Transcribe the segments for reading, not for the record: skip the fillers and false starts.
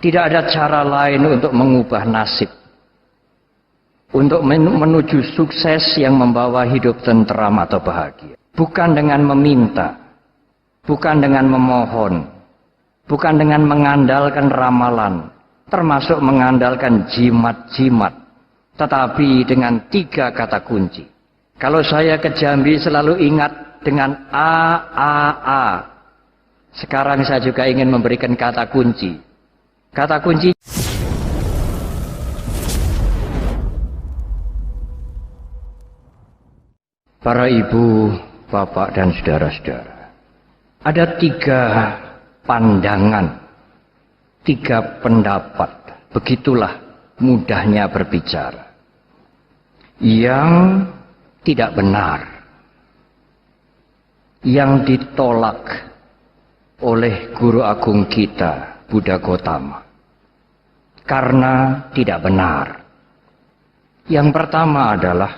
Tidak ada cara lain untuk mengubah nasib. Untuk menuju sukses yang membawa hidup tentram atau bahagia. Bukan dengan meminta. Bukan dengan memohon. Bukan dengan mengandalkan ramalan. Termasuk mengandalkan jimat-jimat. Tetapi dengan 3 kata kunci. Kalau saya ke Jambi selalu ingat dengan A. Sekarang saya juga ingin memberikan kata kunci. Kata kunci. Para ibu, bapak, dan saudara-saudara. Ada 3 pandangan, 3 pendapat. Begitulah mudahnya berbicara. Yang tidak benar. Yang ditolak oleh guru agung kita, Buddha Gautama. Karena tidak benar. Yang pertama adalah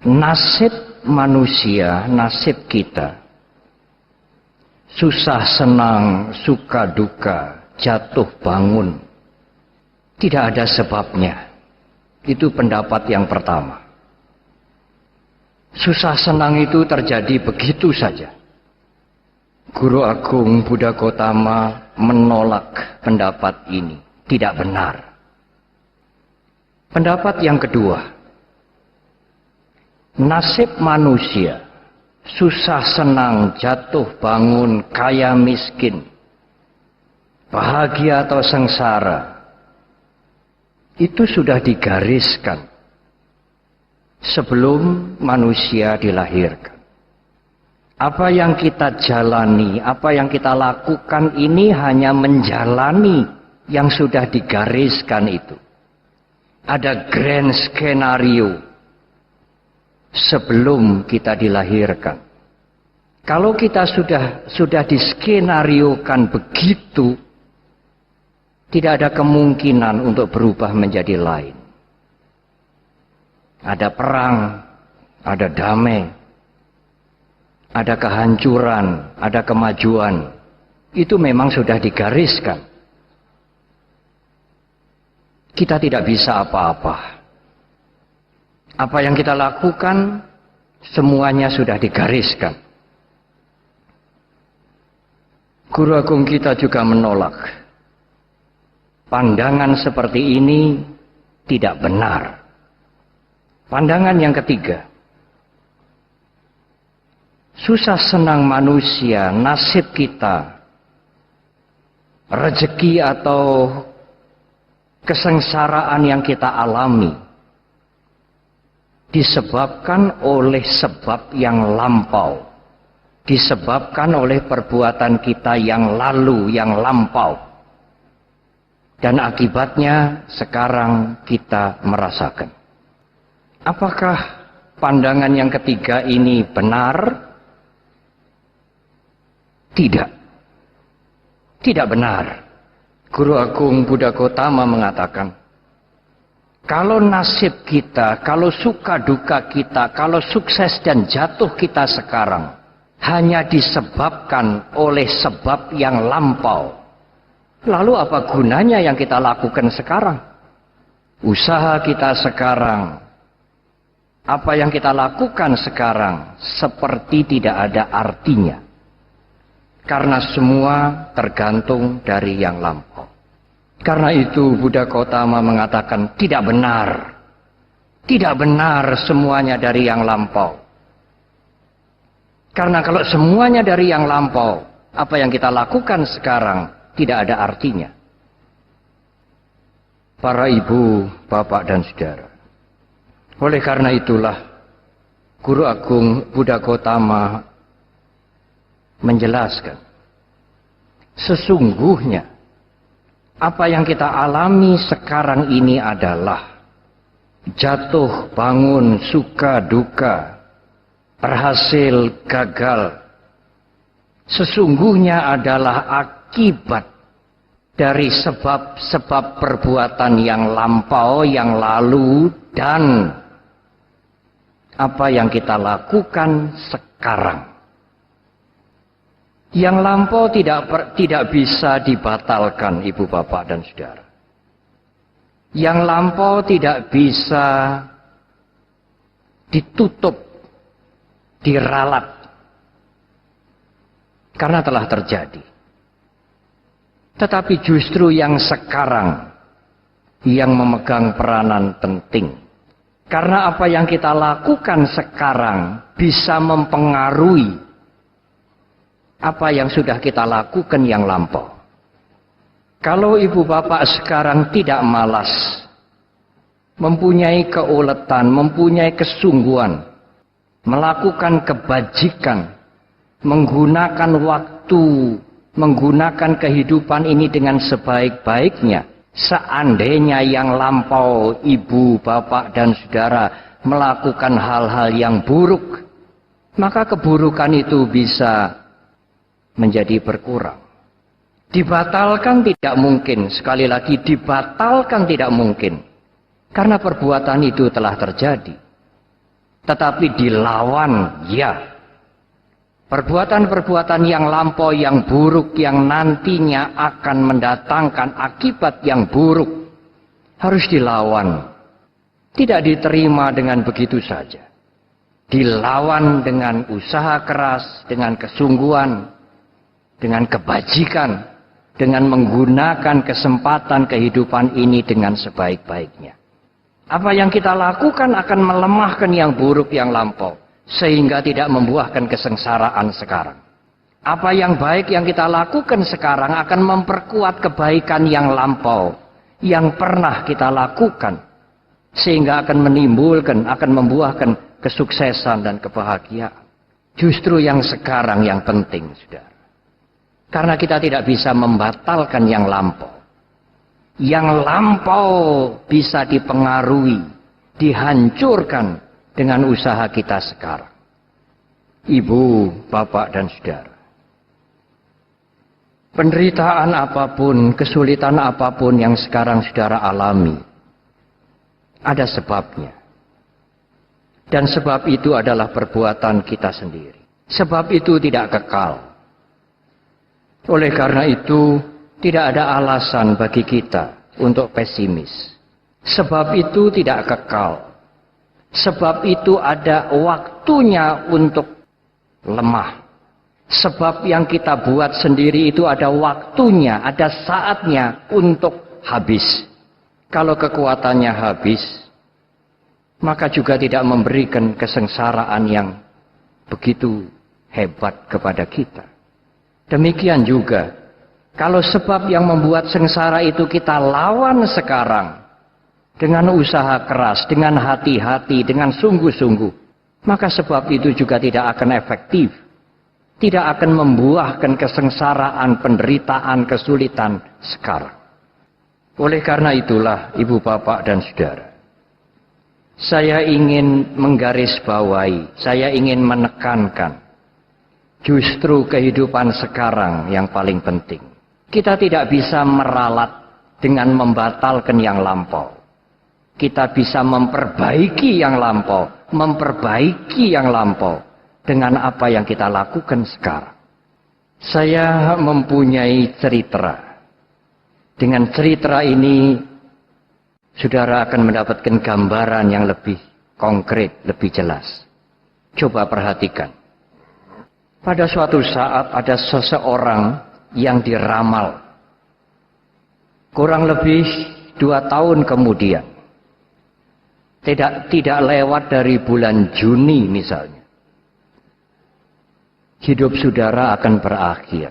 nasib manusia, nasib kita. Susah senang, suka duka, jatuh bangun. Tidak ada sebabnya. Itu pendapat yang pertama. Susah senang itu terjadi begitu saja. Guru Agung Buddha Gautama menolak pendapat ini. Tidak benar. Pendapat yang kedua. Nasib manusia. Susah senang, jatuh bangun, kaya miskin. Bahagia atau sengsara. Itu sudah digariskan. Sebelum manusia dilahirkan. Apa yang kita jalani, apa yang kita lakukan ini hanya menjalani yang sudah digariskan itu. Ada grand skenario sebelum kita dilahirkan. Kalau kita sudah diskenariokan begitu, tidak ada kemungkinan untuk berubah menjadi lain. Ada perang, ada damai. Ada kehancuran, ada kemajuan. Itu memang sudah digariskan. Kita tidak bisa apa-apa. Apa yang kita lakukan, semuanya sudah digariskan. Guru Agung kita juga menolak. Pandangan seperti ini tidak benar. Pandangan yang ketiga. Susah senang manusia, nasib kita, rezeki atau kesengsaraan yang kita alami, disebabkan oleh sebab yang lampau, disebabkan oleh perbuatan kita yang lalu, yang lampau. Dan akibatnya sekarang kita merasakan. Apakah pandangan yang ketiga ini benar? Tidak. Tidak benar. Guru Agung Buddha Gautama mengatakan, kalau nasib kita, kalau suka duka kita, kalau sukses dan jatuh kita sekarang hanya disebabkan oleh sebab yang lampau, lalu apa gunanya yang kita lakukan sekarang? Usaha kita sekarang, apa yang kita lakukan sekarang seperti tidak ada artinya. Karena semua tergantung dari yang lampau. Karena itu Buddha Gautama mengatakan tidak benar. Tidak benar semuanya dari yang lampau. Karena kalau semuanya dari yang lampau, apa yang kita lakukan sekarang tidak ada artinya. Para ibu, bapak dan saudara. Oleh karena itulah Guru Agung Buddha Gautama menjelaskan, sesungguhnya apa yang kita alami sekarang ini adalah jatuh, bangun, suka, duka, berhasil, gagal. Sesungguhnya adalah akibat dari sebab-sebab perbuatan yang lampau, yang lalu, dan apa yang kita lakukan sekarang. Yang lampau tidak bisa dibatalkan, Ibu Bapak dan Saudara. Yang lampau tidak bisa ditutup, diralat, karena telah terjadi. Tetapi justru yang sekarang yang memegang peranan penting. Karena apa yang kita lakukan sekarang bisa mempengaruhi apa yang sudah kita lakukan yang lampau. Kalau ibu bapak sekarang tidak malas, mempunyai keuletan, mempunyai kesungguhan, melakukan kebajikan, menggunakan waktu, menggunakan kehidupan ini dengan sebaik-baiknya. Seandainya yang lampau ibu, bapak, dan saudara melakukan hal-hal yang buruk, maka keburukan itu bisa menjadi berkurang. Dibatalkan tidak mungkin, sekali lagi dibatalkan tidak mungkin, karena perbuatan itu telah terjadi. Tetapi dilawan, ya. Perbuatan-perbuatan yang lampau, yang buruk, yang nantinya akan mendatangkan akibat yang buruk, harus dilawan. Tidak diterima dengan begitu saja. Dilawan dengan usaha keras, dengan kesungguhan, dengan kebajikan, dengan menggunakan kesempatan kehidupan ini dengan sebaik-baiknya. Apa yang kita lakukan akan melemahkan yang buruk, yang lampau, sehingga tidak membuahkan kesengsaraan sekarang. Apa yang baik yang kita lakukan sekarang akan memperkuat kebaikan yang lampau, yang pernah kita lakukan, sehingga akan menimbulkan, akan membuahkan kesuksesan dan kebahagiaan. Justru yang sekarang yang penting, saudara. Karena kita tidak bisa membatalkan yang lampau. Yang lampau bisa dipengaruhi, dihancurkan dengan usaha kita sekarang. Ibu, bapak, dan saudara. Penderitaan apapun, kesulitan apapun yang sekarang saudara alami, ada sebabnya. Dan sebab itu adalah perbuatan kita sendiri. Sebab itu tidak kekal. Oleh karena itu, tidak ada alasan bagi kita untuk pesimis. Sebab itu tidak kekal. Sebab itu ada waktunya untuk lemah. Sebab yang kita buat sendiri itu ada waktunya, ada saatnya untuk habis. Kalau kekuatannya habis, maka juga tidak memberikan kesengsaraan yang begitu hebat kepada kita. Demikian juga, kalau sebab yang membuat sengsara itu kita lawan sekarang, dengan usaha keras, dengan hati-hati, dengan sungguh-sungguh, maka sebab itu juga tidak akan efektif. Tidak akan membuahkan kesengsaraan, penderitaan, kesulitan sekarang. Oleh karena itulah, ibu bapak dan saudara, saya ingin menggarisbawahi, saya ingin menekankan, justru kehidupan sekarang yang paling penting. Kita tidak bisa meralat dengan membatalkan yang lampau. Kita bisa memperbaiki yang lampau, memperbaiki yang lampau dengan apa yang kita lakukan sekarang. Saya mempunyai cerita. Dengan cerita ini, saudara akan mendapatkan gambaran yang lebih konkret, lebih jelas. Coba perhatikan. Pada suatu saat ada seseorang yang diramal. Kurang lebih 2 tahun kemudian. Tidak lewat dari bulan Juni misalnya. Hidup saudara akan berakhir.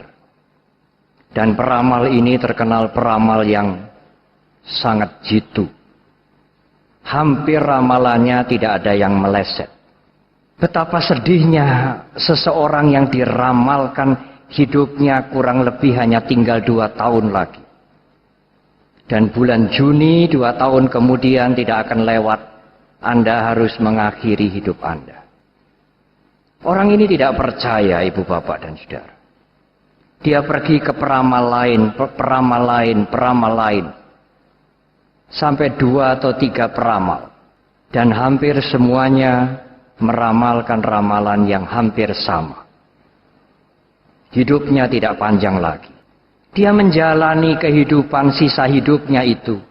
Dan peramal ini terkenal peramal yang sangat jitu. Hampir ramalannya tidak ada yang meleset. Betapa sedihnya seseorang yang diramalkan hidupnya kurang lebih hanya tinggal 2 tahun lagi. Dan bulan Juni 2 tahun kemudian tidak akan lewat. Anda harus mengakhiri hidup Anda. Orang ini tidak percaya, ibu bapak dan saudara. Dia pergi ke peramal lain. Sampai 2 atau 3 peramal. Dan hampir semuanya meramalkan ramalan yang hampir sama. hidupnya tidak panjang lagi. Dia menjalani kehidupan sisa hidupnya itu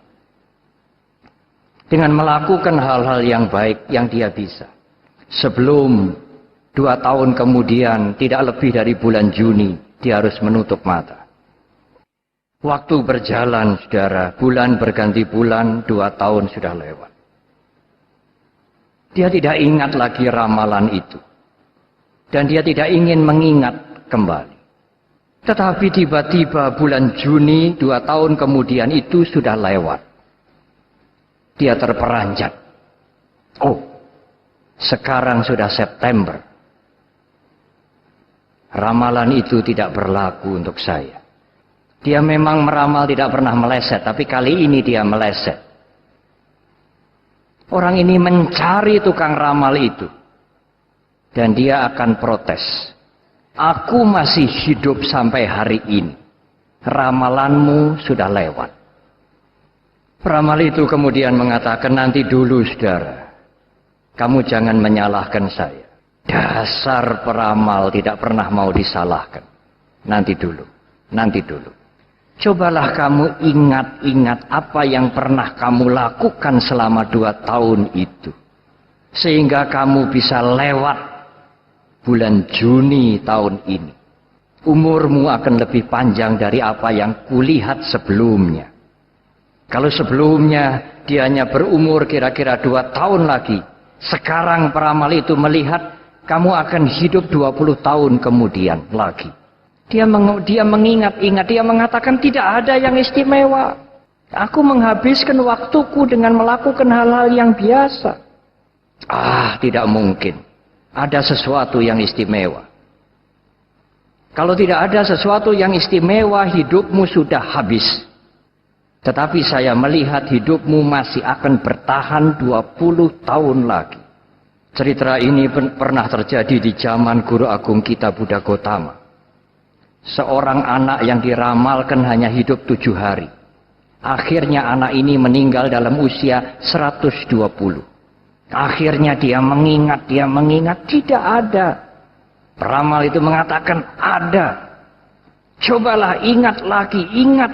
dengan melakukan hal-hal yang baik yang dia bisa. Sebelum 2 tahun kemudian, tidak lebih dari bulan Juni, dia harus menutup mata. Waktu berjalan, saudara, bulan berganti bulan, 2 tahun sudah lewat. Dia tidak ingat lagi ramalan itu. Dan dia tidak ingin mengingat kembali. Tetapi tiba-tiba bulan Juni 2 tahun kemudian itu sudah lewat. Dia terperanjat. Oh, sekarang sudah September. Ramalan itu tidak berlaku untuk saya. Dia memang meramal tidak pernah meleset, tapi kali ini dia meleset. Orang ini mencari tukang ramal itu. Dan dia akan protes. Aku masih hidup sampai hari ini. Ramalanmu sudah lewat. Peramal itu kemudian mengatakan, nanti dulu saudara. Kamu jangan menyalahkan saya. Dasar peramal tidak pernah mau disalahkan. Nanti dulu. Nanti dulu. Cobalah kamu ingat-ingat apa yang pernah kamu lakukan selama 2 tahun itu. Sehingga kamu bisa lewat bulan Juni tahun ini. Umurmu akan lebih panjang dari apa yang kulihat sebelumnya. Kalau sebelumnya dia hanya berumur kira-kira 2 tahun lagi. Sekarang peramal itu melihat kamu akan hidup 20 tahun kemudian lagi. Dia mengingat-ingat, dia mengatakan tidak ada yang istimewa. Aku menghabiskan waktuku dengan melakukan hal-hal yang biasa. Tidak mungkin. Ada sesuatu yang istimewa. Kalau tidak ada sesuatu yang istimewa, hidupmu sudah habis. Tetapi saya melihat hidupmu masih akan bertahan 20 tahun lagi. Cerita ini pernah terjadi di zaman Guru Agung kita Buddha Gautama. Seorang anak yang diramalkan hanya hidup 7 hari. Akhirnya anak ini meninggal dalam usia 120. Akhirnya dia mengingat, tidak ada. Peramal itu mengatakan ada. Cobalah ingat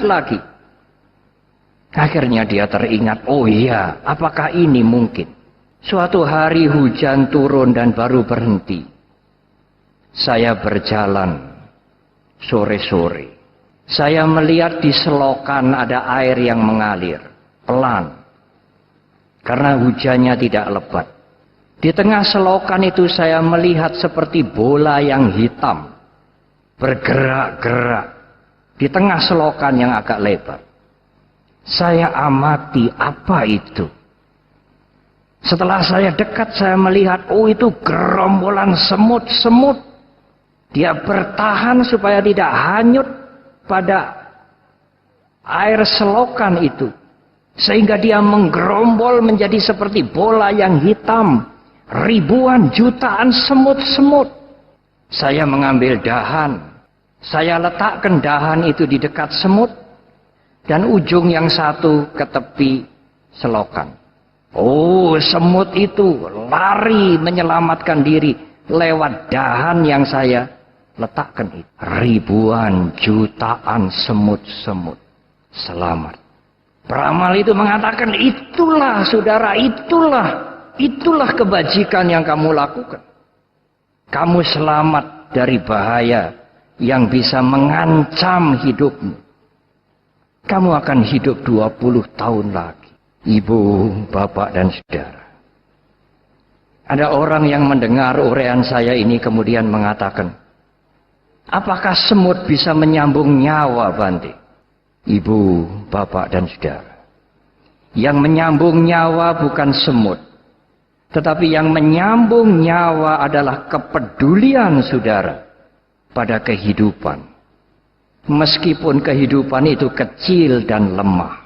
lagi. Akhirnya dia teringat, oh iya, apakah ini mungkin? Suatu hari hujan turun dan baru berhenti. Saya berjalan sore-sore. Saya melihat di selokan ada air yang mengalir, pelan. Karena hujannya tidak lebat. Di tengah selokan itu saya melihat seperti bola yang hitam. Bergerak-gerak. Di tengah selokan yang agak lebar. Saya amati apa itu. Setelah saya dekat saya melihat, oh itu gerombolan semut-semut. Dia bertahan supaya tidak hanyut pada air selokan itu. Sehingga dia menggerombol menjadi seperti bola yang hitam. Ribuan jutaan semut-semut. Saya mengambil dahan. Saya letakkan dahan itu di dekat semut. Dan ujung yang satu ke tepi selokan. Oh, semut itu lari menyelamatkan diri lewat dahan yang saya letakkan itu. Ribuan jutaan semut-semut selamat. Peramal itu mengatakan, itulah saudara, itulah kebajikan yang kamu lakukan. Kamu selamat dari bahaya yang bisa mengancam hidupmu. Kamu akan hidup 20 tahun lagi. Ibu, bapak, dan saudara. Ada orang yang mendengar uraian saya ini kemudian mengatakan, apakah semut bisa menyambung nyawa, Bante? Ibu, bapak, dan saudara. Yang menyambung nyawa bukan semut. Tetapi yang menyambung nyawa adalah kepedulian saudara pada kehidupan. Meskipun kehidupan itu kecil dan lemah.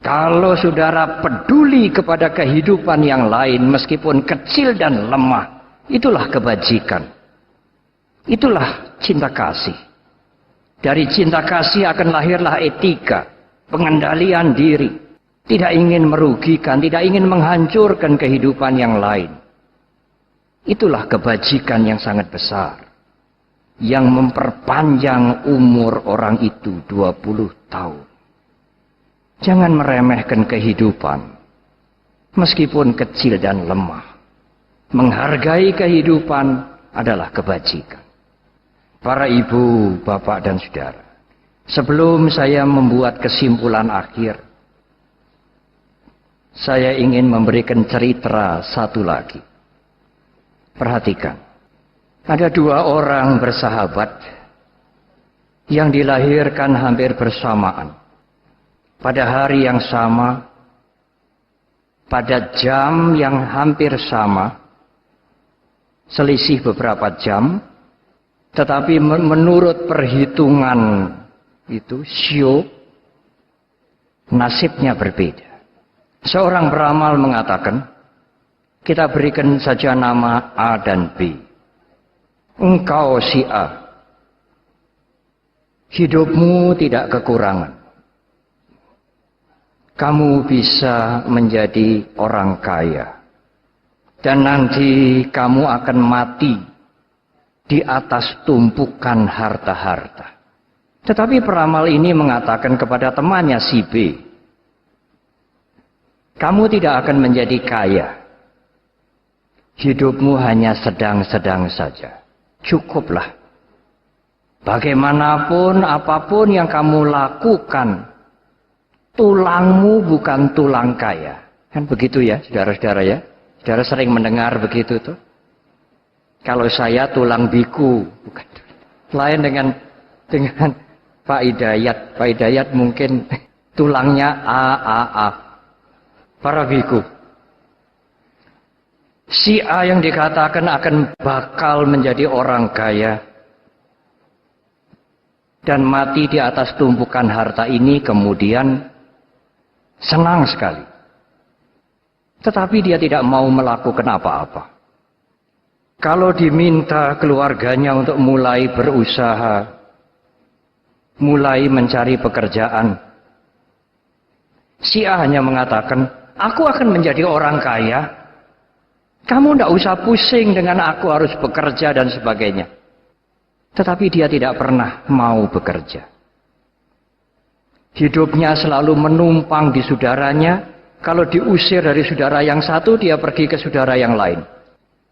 Kalau saudara peduli kepada kehidupan yang lain meskipun kecil dan lemah, itulah kebajikan. Itulah cinta kasih. Dari cinta kasih akan lahirlah etika, pengendalian diri. Tidak ingin merugikan, tidak ingin menghancurkan kehidupan yang lain. Itulah kebajikan yang sangat besar. yang memperpanjang umur orang itu 20 tahun. Jangan meremehkan kehidupan, meskipun kecil dan lemah. Menghargai kehidupan adalah kebajikan. Para ibu, bapak, dan saudara, sebelum saya membuat kesimpulan akhir, saya ingin memberikan cerita satu lagi. Perhatikan, ada dua orang bersahabat yang dilahirkan hampir bersamaan, pada hari yang sama, pada jam yang hampir sama, selisih beberapa jam, tetapi menurut perhitungan itu sio, nasibnya berbeda. Seorang beramal mengatakan, kita berikan saja nama A dan B. Engkau si A, hidupmu tidak kekurangan. Kamu bisa menjadi orang kaya. Dan nanti kamu akan mati di atas tumpukan harta-harta. Tetapi peramal ini mengatakan kepada temannya si B, kamu tidak akan menjadi kaya. Hidupmu hanya sedang-sedang saja. Cukuplah. Bagaimanapun, apapun yang kamu lakukan, tulangmu bukan tulang kaya. Kan begitu ya, saudara-saudara ya. Saudara sering mendengar begitu tuh. Kalau saya tulang biku, bukan. Lain dengan Pak Hidayat. Pak Hidayat mungkin tulangnya A. Para biku. Si A yang dikatakan akan bakal menjadi orang kaya dan mati di atas tumpukan harta ini, kemudian senang sekali. Tetapi dia tidak mau melakukan apa-apa. Kalau diminta keluarganya untuk mulai berusaha, mulai mencari pekerjaan, si A hanya mengatakan, aku akan menjadi orang kaya. Kamu tidak usah pusing dengan aku harus bekerja dan sebagainya. Tetapi dia tidak pernah mau bekerja. Hidupnya selalu menumpang di saudaranya. Kalau diusir dari saudara yang satu, dia pergi ke saudara yang lain.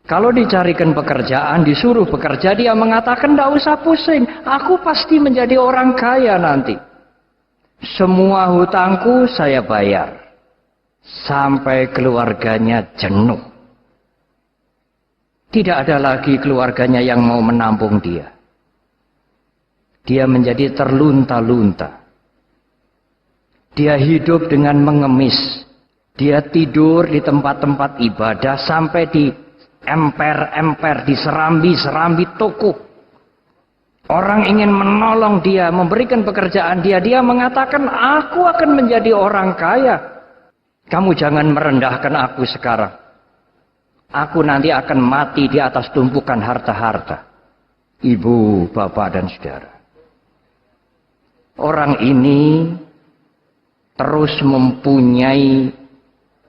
Kalau dicarikan pekerjaan, disuruh bekerja, dia mengatakan, tidak usah pusing. Aku pasti menjadi orang kaya nanti. Semua hutangku saya bayar. Sampai keluarganya jenuh. Tidak ada lagi keluarganya yang mau menampung dia. Dia menjadi terlunta-lunta. Dia hidup dengan mengemis. Dia tidur di tempat-tempat ibadah sampai di emper-emper, di serambi-serambi toko. Orang ingin menolong dia, memberikan pekerjaan dia. Dia mengatakan, aku akan menjadi orang kaya. Kamu jangan merendahkan aku sekarang. Aku nanti akan mati di atas tumpukan harta-harta. Ibu, bapak, dan saudara. Orang ini terus mempunyai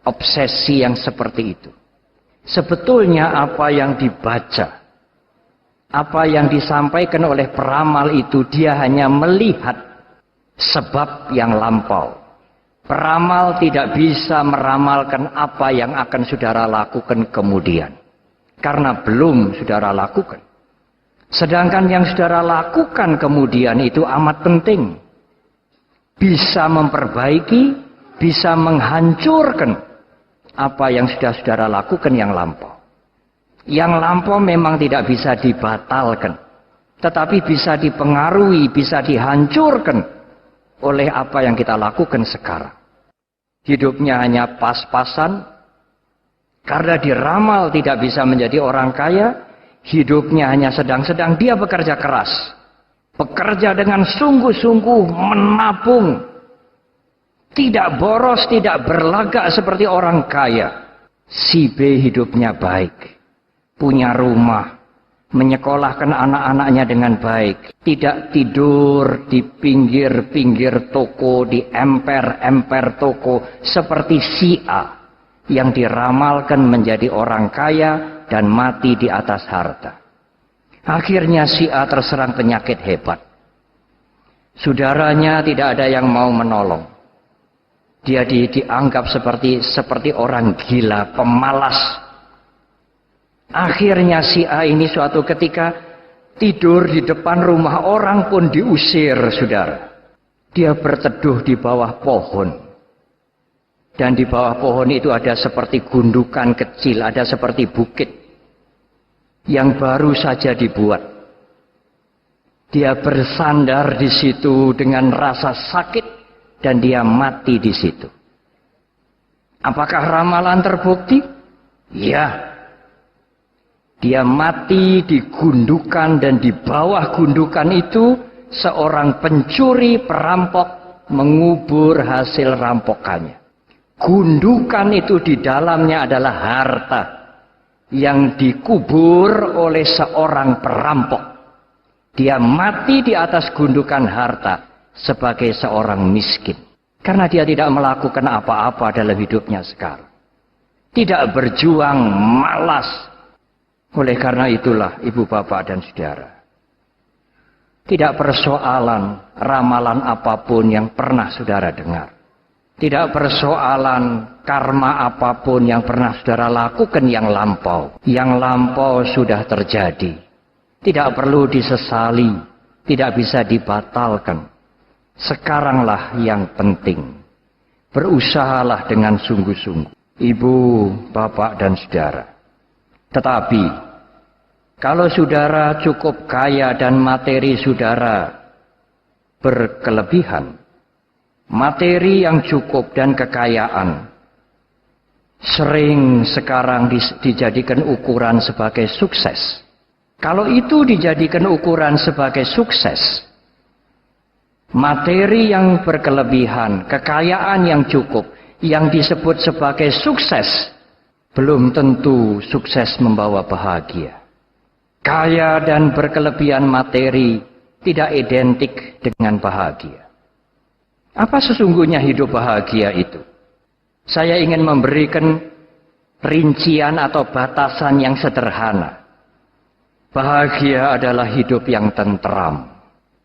obsesi yang seperti itu. Sebetulnya apa yang dibaca, apa yang disampaikan oleh peramal itu, dia hanya melihat sebab yang lampau. Peramal tidak bisa meramalkan apa yang akan saudara lakukan kemudian. Karena belum saudara lakukan. Sedangkan yang saudara lakukan kemudian itu amat penting. Bisa memperbaiki, bisa menghancurkan apa yang sudah saudara lakukan yang lampau. Yang lampau memang tidak bisa dibatalkan. Tetapi bisa dipengaruhi, bisa dihancurkan oleh apa yang kita lakukan sekarang. Hidupnya hanya pas-pasan. Karena diramal tidak bisa menjadi orang kaya. Hidupnya hanya sedang-sedang. Dia bekerja keras. Bekerja dengan sungguh-sungguh, menabung. Tidak boros, tidak berlagak seperti orang kaya. Si B hidupnya baik. Punya rumah. Menyekolahkan anak-anaknya dengan baik. Tidak tidur di pinggir-pinggir toko, di emper-emper toko. Seperti si A. Yang diramalkan menjadi orang kaya dan mati di atas harta. Akhirnya si A terserang penyakit hebat. Saudaranya tidak ada yang mau menolong. Dia dianggap seperti orang gila, pemalas. Akhirnya si A ini suatu ketika tidur di depan rumah orang pun diusir, saudara. Dia berteduh di bawah pohon. Dan di bawah pohon itu ada seperti gundukan kecil, ada seperti bukit yang baru saja dibuat. Dia bersandar di situ dengan rasa sakit dan dia mati di situ. Apakah ramalan terbukti? Ya. Dia mati di gundukan dan di bawah gundukan itu seorang pencuri perampok mengubur hasil rampokannya. Gundukan itu di dalamnya adalah harta yang dikubur oleh seorang perampok. Dia mati di atas gundukan harta sebagai seorang miskin. Karena dia tidak melakukan apa-apa dalam hidupnya sekarang. Tidak berjuang, malas. Oleh karena itulah ibu bapak dan saudara. Tidak persoalan ramalan apapun yang pernah saudara dengar. Tidak persoalan karma apapun yang pernah saudara lakukan yang lampau. Yang lampau sudah terjadi. Tidak perlu disesali. Tidak bisa dibatalkan. Sekaranglah yang penting. Berusahalah dengan sungguh-sungguh. Ibu, bapak, dan saudara. Tetapi, kalau saudara cukup kaya dan materi saudara berkelebihan, materi yang cukup dan kekayaan sering sekarang dijadikan ukuran sebagai sukses. Kalau itu dijadikan ukuran sebagai sukses, materi yang berkelebihan, kekayaan yang cukup, yang disebut sebagai sukses, belum tentu sukses membawa bahagia. Kaya dan berkelebihan materi tidak identik dengan bahagia. Apa sesungguhnya hidup bahagia itu? Saya ingin memberikan rincian atau batasan yang sederhana. Bahagia adalah hidup yang tentram.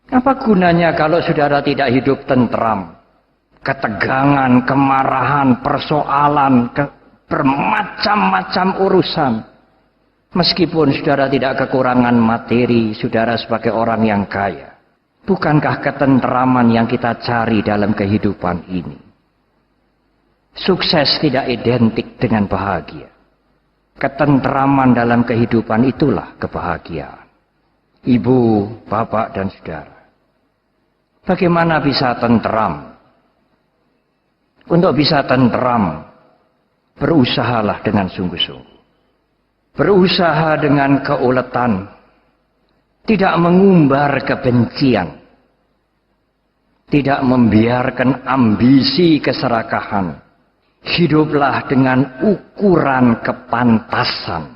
Apa gunanya kalau saudara tidak hidup tentram? Ketegangan, kemarahan, persoalan, bermacam-macam urusan. Meskipun saudara tidak kekurangan materi, saudara sebagai orang yang kaya. Bukankah ketentraman yang kita cari dalam kehidupan ini? Sukses tidak identik dengan bahagia. Ketentraman dalam kehidupan itulah kebahagiaan. Ibu, bapak, dan saudara. Bagaimana bisa tentram? Untuk bisa tentram, berusahalah dengan sungguh-sungguh. Berusaha dengan keuletan. Tidak mengumbar kebencian. Tidak membiarkan ambisi keserakahan. Hiduplah dengan ukuran kepantasan.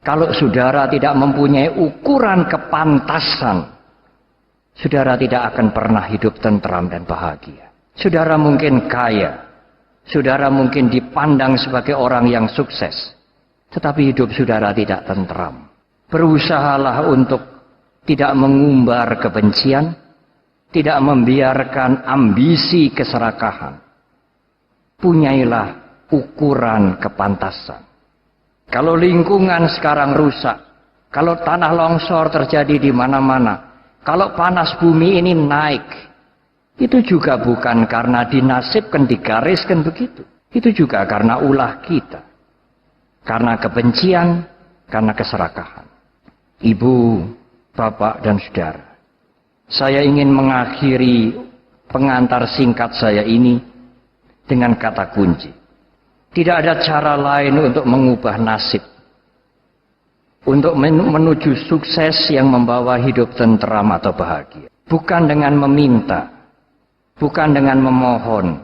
Kalau saudara tidak mempunyai ukuran kepantasan, saudara tidak akan pernah hidup tentram dan bahagia. Saudara mungkin kaya. Saudara mungkin dipandang sebagai orang yang sukses. Tetapi hidup saudara tidak tentram. Berusahalah untuk tidak mengumbar kebencian, tidak membiarkan ambisi keserakahan. Punyailah ukuran kepantasan. Kalau lingkungan sekarang rusak, kalau tanah longsor terjadi di mana-mana, kalau panas bumi ini naik, itu juga bukan karena dinasibkan, digariskan begitu. Itu juga karena ulah kita. Karena kebencian, karena keserakahan. Ibu, bapak, dan saudara. Saya ingin mengakhiri pengantar singkat saya ini dengan kata kunci. Tidak ada cara lain untuk mengubah nasib. Untuk menuju sukses yang membawa hidup tentram atau bahagia. Bukan dengan meminta. Bukan dengan memohon.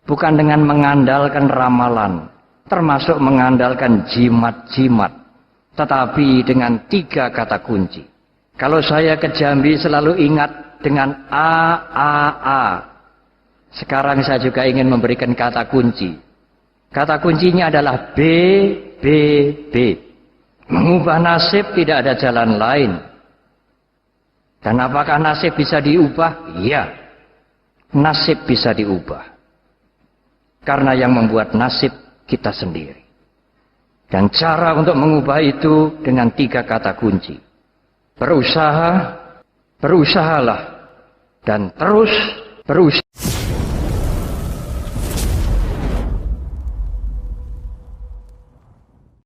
Bukan dengan mengandalkan ramalan. Termasuk mengandalkan jimat-jimat. Tetapi dengan 3 kata kunci. Kalau saya ke Jambi selalu ingat dengan A. Sekarang saya juga ingin memberikan kata kunci. Kata kuncinya adalah B. Mengubah nasib tidak ada jalan lain. Dan apakah nasib bisa diubah? Iya. Nasib bisa diubah. Karena yang membuat nasib kita sendiri. Dan cara untuk mengubah itu dengan 3 kata kunci. Berusaha, berusahalah, dan terus berusaha.